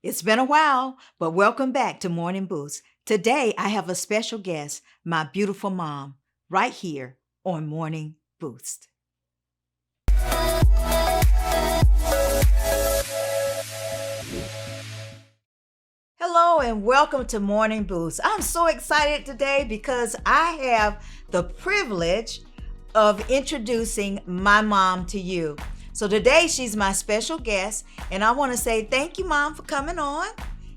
It's been a while, but welcome back to Morning Boost. Today, I have a special guest, my beautiful mom, right here on Morning Boost. Hello and welcome to Morning Boost. I'm so excited today because I have the privilege of introducing my mom to you. So today she's my special guest, and I want to say thank you, Mom, for coming on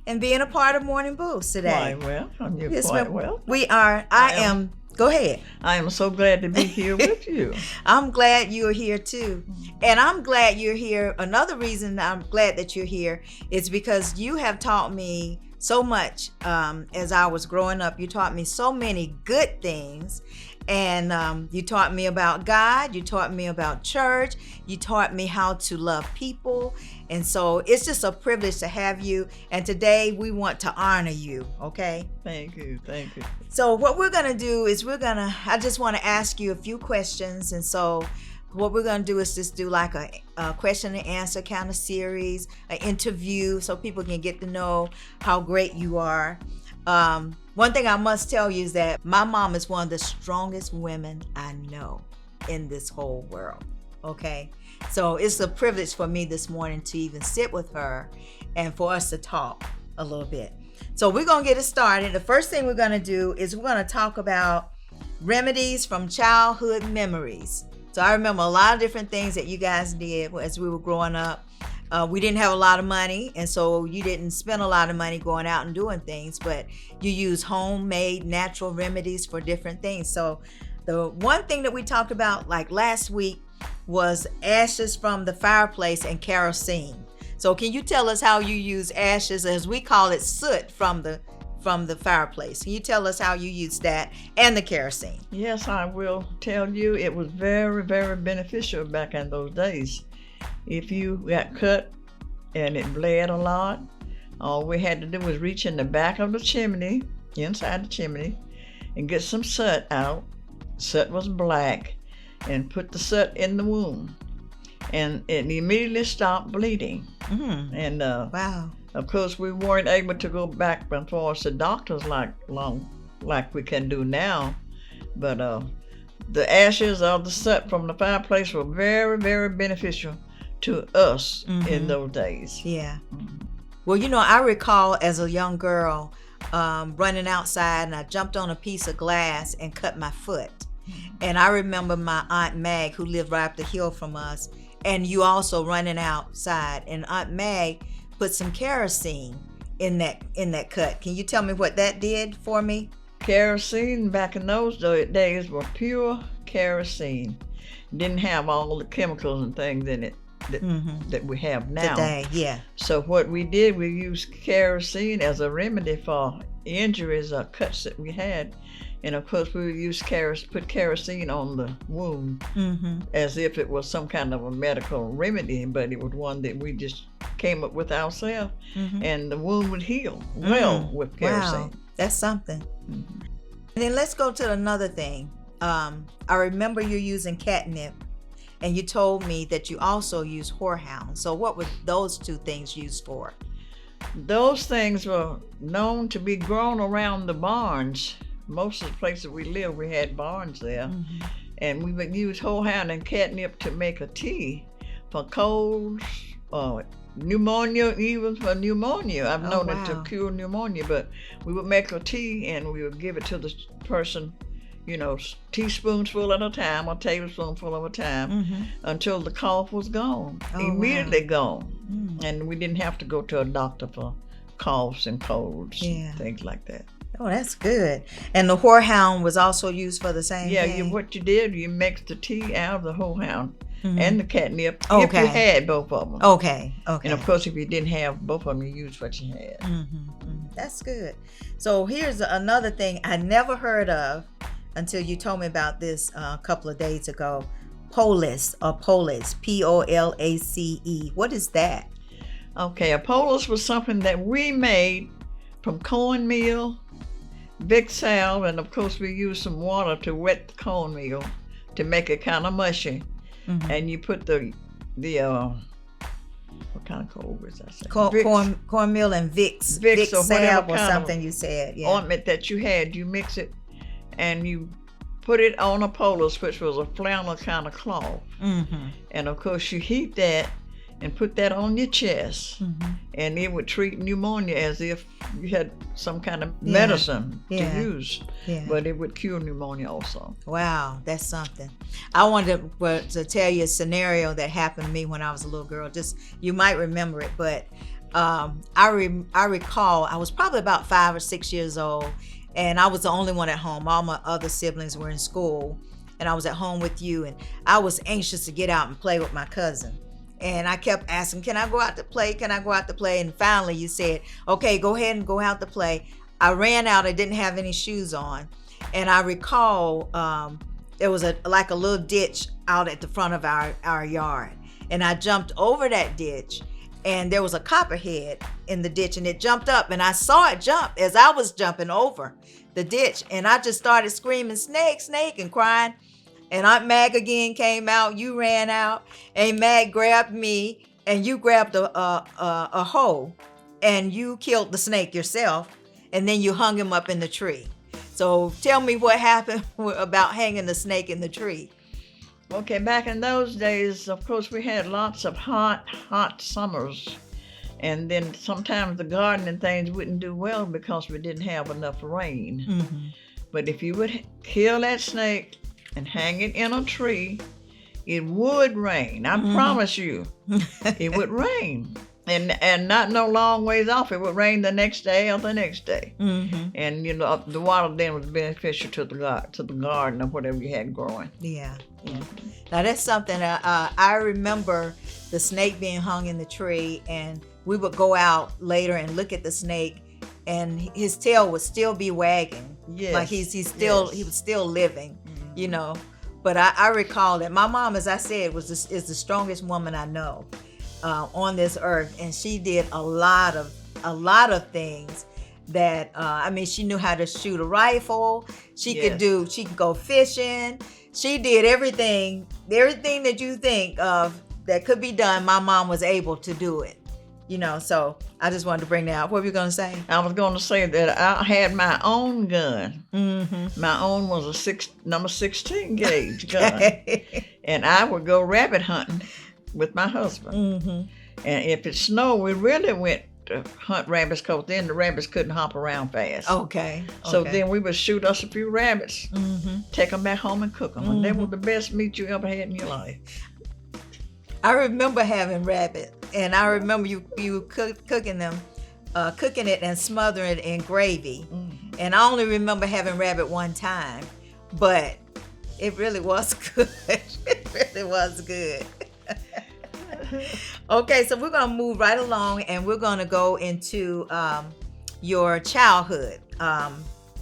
and being a part of Morning Boost today. Quite welcome. You're quite welcome. We are. I am. Go ahead. I am so glad to be here with you. I'm glad you're here too. And I'm glad you're here. Another reason I'm glad that you're here is because you have taught me so much as I was growing up. You taught me so many good things. And you taught me about God. You taught me about church. You taught me how to love people. And so it's just a privilege to have you. And today we want to honor you. Okay? Thank you. Thank you. So what we're going to do is I just want to ask you a few questions. And so what we're going to do is just do like a question and answer kind of series, an interview, so people can get to know how great you are. One thing I must tell you is that my mom is one of the strongest women I know in this whole world. Okay? So it's a privilege for me this morning to even sit with her and for us to talk a little bit. So we're going to get it started. The first thing we're going to do is we're going to talk about remedies from childhood memories. So I remember a lot of different things that you guys did as we were growing up. We didn't have a lot of money, and so you didn't spend a lot of money going out and doing things, but you use homemade natural remedies for different things. So the one thing that we talked about like last week was ashes from the fireplace and kerosene. So can you tell us how you use ashes, as we call it, soot from the fireplace? Can you tell us how you use that and the kerosene? Yes, I will tell you. It was very, very beneficial back in those days. If you got cut and it bled a lot, all we had to do was reach in the back of the chimney, inside the chimney, and get some soot out. Soot was black, and put the soot in the wound, and it immediately stopped bleeding. Mm-hmm. And wow. Of course, we weren't able to go back as far as the doctors like we can do now, but the ashes of the soot from the fireplace were very, very beneficial to us in those days. Yeah. Well, I recall as a young girl running outside, and I jumped on a piece of glass and cut my foot. And I remember my Aunt Mag, who lived right up the hill from us, and you also running outside, and Aunt Mag put some kerosene in that cut. Can you tell me what that did for me? Kerosene back in those days were pure kerosene. Didn't have all the chemicals and things in it that we have now. Today, yeah. So what we did, we used kerosene as a remedy for injuries or cuts that we had. And of course, we would put kerosene on the wound as if it was some kind of a medical remedy, but it was one that we just came up with ourselves, and the wound would heal well with kerosene. Wow, that's something. And then let's go to another thing. I remember you using catnip, and you told me that you also use whorehound. So what were those two things used for? Those things were known to be grown around the barns. Most of the places we lived, we had barns there. And we would use whorehound and catnip to make a tea for colds, pneumonia, even for pneumonia. I've known it to cure pneumonia, but we would make a tea and we would give it to the person, teaspoonsful at a time or tablespoonful at a time until the cough was gone, immediately gone. And we didn't have to go to a doctor for coughs and colds, things like that. Oh, that's good. And the whorehound was also used for the same thing? What you did, you mixed the tea out of the whorehound and the catnip if you had both of them. Okay. And of course, if you didn't have both of them, you used what you had. That's good. So here's another thing I never heard of until you told me about this a couple of days ago. Polis, P-O-L-A-C-E. What is that? Okay, a polis was something that we made from cornmeal, big salve, and of course we used some water to wet the cornmeal to make it kind of mushy. And you put the what kind of Cobras I said? Cornmeal and Vicks. Vicks or whatever salve or kind something of you said. Yeah. ointment that you had. You mix it and you put it on a poultice, which was a flannel kind of cloth. Mm-hmm. And of course, you heat that and put that on your chest, and it would treat pneumonia as if you had some kind of medicine to use. Yeah. But it would cure pneumonia also. Wow, that's something. I wanted to tell you a scenario that happened to me when I was a little girl. Just you might remember it, but I recall I was probably about 5 or 6 years old, and I was the only one at home. All my other siblings were in school, and I was at home with you, and I was anxious to get out and play with my cousin. And I kept asking, can I go out to play? Can I go out to play? And finally you said, okay, go ahead and go out to play. I ran out. I didn't have any shoes on. And I recall there was like a little ditch out at the front of our yard. And I jumped over that ditch, and there was a copperhead in the ditch, and it jumped up, and I saw it jump as I was jumping over the ditch. And I just started screaming, snake, snake, and crying. And Aunt Mag again came out. You ran out, and Mag grabbed me, and you grabbed a hoe, and you killed the snake yourself, and then you hung him up in the tree. So tell me what happened about hanging the snake in the tree. Okay, back in those days, of course, we had lots of hot summers. And then sometimes the gardening things wouldn't do well because we didn't have enough rain. Mm-hmm. But if you would kill that snake and hang it in a tree, it would rain. I promise you, it would rain. And not no long ways off, it would rain the next day or the next day. Mm-hmm. And the water then was beneficial to the garden or whatever you had growing. Yeah. Now that's something I remember, the snake being hung in the tree, and we would go out later and look at the snake, and his tail would still be wagging. Yes. Like he was still living, But I recall that my mom, as I said, is the strongest woman I know on this earth, and she did a lot of things that she knew how to shoot a rifle. She could go fishing. She did everything that you think of that could be done. My mom was able to do it. So I just wanted to bring that out. What were you going to say? I was going to say that I had my own gun. Mm-hmm. My own was a number 16 gauge gun. And I would go rabbit hunting with my husband. Mm-hmm. And if it snowed, we really went to hunt rabbits because then the rabbits couldn't hop around fast. Okay. So then we would shoot us a few rabbits, take them back home and cook them. And they were the best meat you ever had in your life. I remember having rabbit, and I remember you cooking them, cooking it and smothering it in gravy. Mm-hmm. And I only remember having rabbit one time, but it really was good. It really was good. Okay, so we're going to move right along, and we're going to go into your childhood.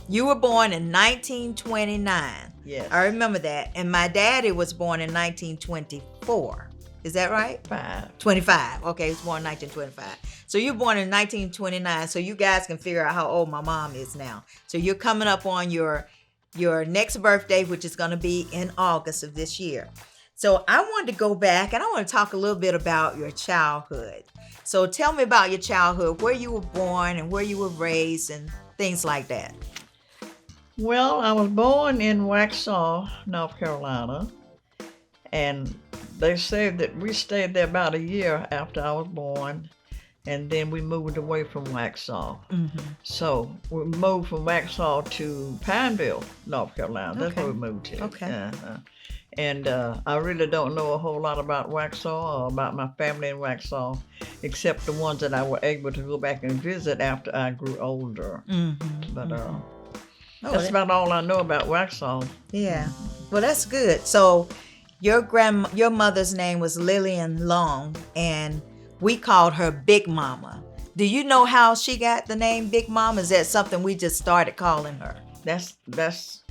You were born in 1929. Yes. I remember that. And my daddy was born in 1924. Is that right? 25. Okay, he was born in 1925. So you're born in 1929, so you guys can figure out how old my mom is now. So you're coming up on your next birthday, which is going to be in August of this year. So I wanted to go back, and I want to talk a little bit about your childhood. So tell me about your childhood, where you were born and where you were raised and things like that. Well, I was born in Waxhaw, North Carolina, and they said that we stayed there about a year after I was born, and then we moved away from Waxhaw. Mm-hmm. So we moved from Waxhaw to Pineville, North Carolina. That's where we moved to. Okay. Uh-huh. And I really don't know a whole lot about Waxhaw or about my family in Waxhaw, except the ones that I were able to go back and visit after I grew older. Mm-hmm. But that's about all I know about Waxhaw. Yeah. Well, that's good. So your mother's name was Lillian Long, and we called her Big Mama. Do you know how she got the name Big Mama? Is that something we just started calling her? That's just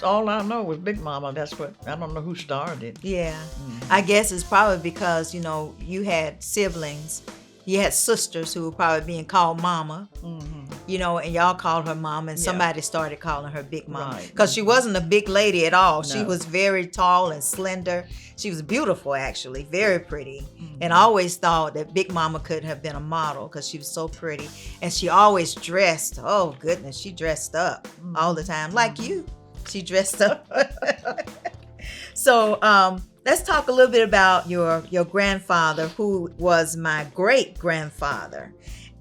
all I know was Big Mama. I don't know who started it. Yeah. Mm-hmm. I guess it's probably because, you had siblings. You had sisters who were probably being called Mama. Mm-hmm. and y'all called her mama, and Yeah. somebody started calling her Big Mama. Right. Because she wasn't a big lady at all. She No. was very tall and slender. She was beautiful, actually, very pretty. Mm-hmm. And I always thought that Big Mama could have been a model because she was so pretty. And she always dressed, oh goodness, she dressed up all the time. Like you, she dressed up. So let's talk a little bit about your grandfather, who was my great-grandfather.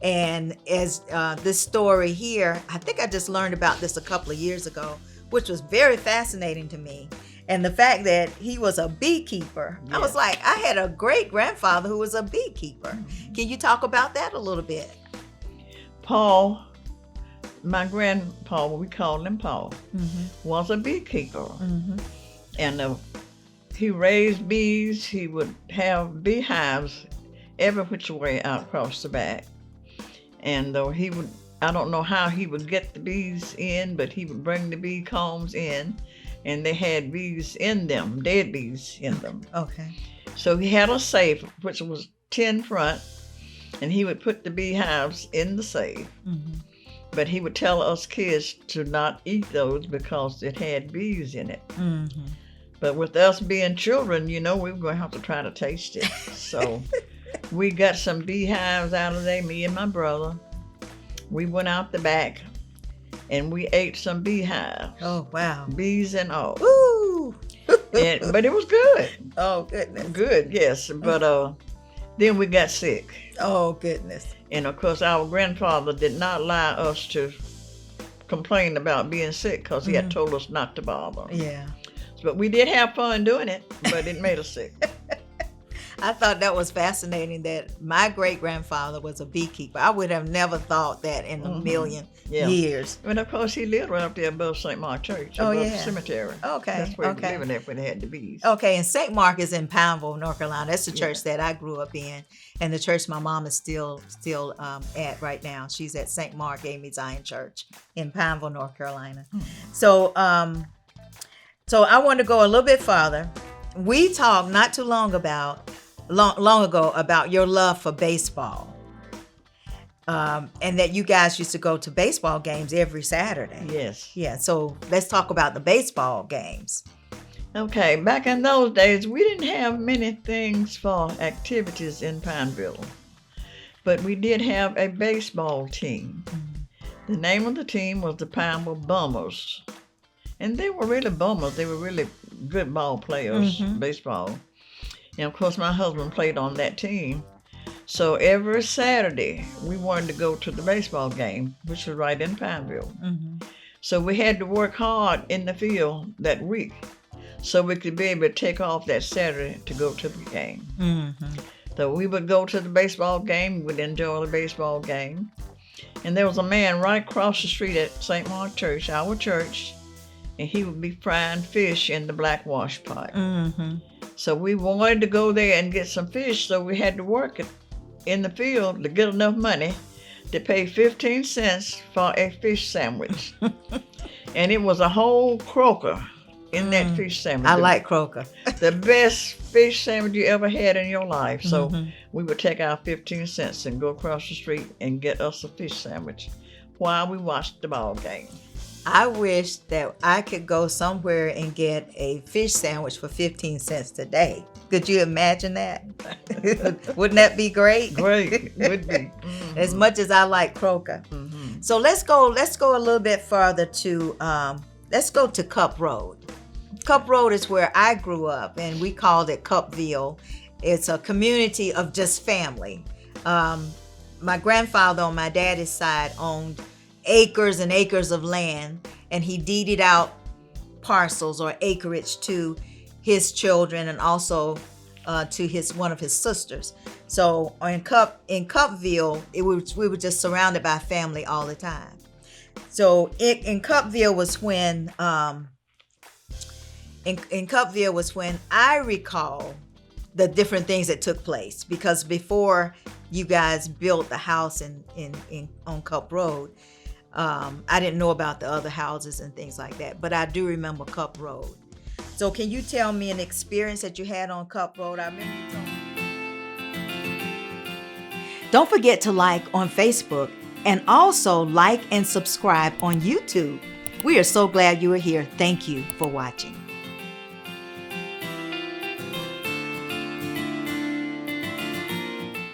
And as this story here, I think I just learned about this a couple of years ago, which was very fascinating to me. And the fact that he was a beekeeper. I was Yes. like, I had a great-grandfather who was a beekeeper. Can you talk about that a little bit? Paul, my grandpa, we called him Paul, was a beekeeper. And he raised bees. He would have beehives every which way out across the back. And he would, I don't know how he would get the bees in, but he would bring the bee combs in, and they had bees in them, dead bees in them. Okay. So he had a safe, which was tin front, and he would put the beehives in the safe. But he would tell us kids to not eat those because it had bees in it. But with us being children, we were going to have to try to taste it. So we got some beehives out of there, me and my brother. We went out the back and we ate some beehives. Oh, wow. Bees and all. Woo! But it was good. Oh, goodness. Good, yes. But then we got sick. Oh, goodness. And of course, our grandfather did not allow us to complain about being sick because he had told us not to bother. Yeah. But we did have fun doing it, but it made us sick. I thought that was fascinating that my great-grandfather was a beekeeper. I would have never thought that in a million years. And of course, he lived right up there above St. Mark Church, above the cemetery. Okay, That's where he was okay. living at when they had the bees. Okay, and St. Mark is in Pineville, North Carolina. That's the church that I grew up in, and the church my mom is still at right now. She's at St. Mark AME Zion Church in Pineville, North Carolina. So I want to go a little bit farther. We talked not too long ago about your love for baseball, and that you guys used to go to baseball games every Saturday. Yes. Yeah. So let's talk about the baseball games. Okay, back in those days, we didn't have many things for activities in Pineville, but we did have a baseball team. The name of the team was the Pineville Bummers, and they were really bummers. They were really good ball players, baseball. And of course, my husband played on that team. So every Saturday, we wanted to go to the baseball game, which was right in Pineville. So we had to work hard in the field that week so we could be able to take off that Saturday to go to the game. So we would go to the baseball game, we would enjoy the baseball game. And there was a man right across the street at St. Mark Church, our church, and he would be frying fish in the black wash pot. So we wanted to go there and get some fish, so we had to work in the field to get enough money to pay 15 cents for a fish sandwich. And it was a whole croaker in that fish sandwich. I like croaker. The best fish sandwich you ever had in your life. So we would take our 15 cents and go across the street and get us a fish sandwich while we watched the ball game. I wish that I could go somewhere and get a fish sandwich for 15 cents today. Could you imagine that? Wouldn't that be great? Great, would be. As much as I like croaker. So let's go a little bit further to let's go to Cup Road. Cup Road is where I grew up, and we called it Cupville. It's a community of just family. My grandfather on my daddy's side owned acres and acres of land, and he deeded out parcels or acreage to his children and also to one of his sisters. So in Cupville, we were just surrounded by family all the time. So in Cupville was when in Cupville was when I recall the different things that took place, because before you guys built the house on Cup Road, I didn't know about the other houses and things like that, but I do remember Cup Road. So can you tell me an experience that you had on Cup Road? I remember you told me. Don't forget to like on Facebook and also like and subscribe on YouTube. We are so glad you are here. Thank you for watching.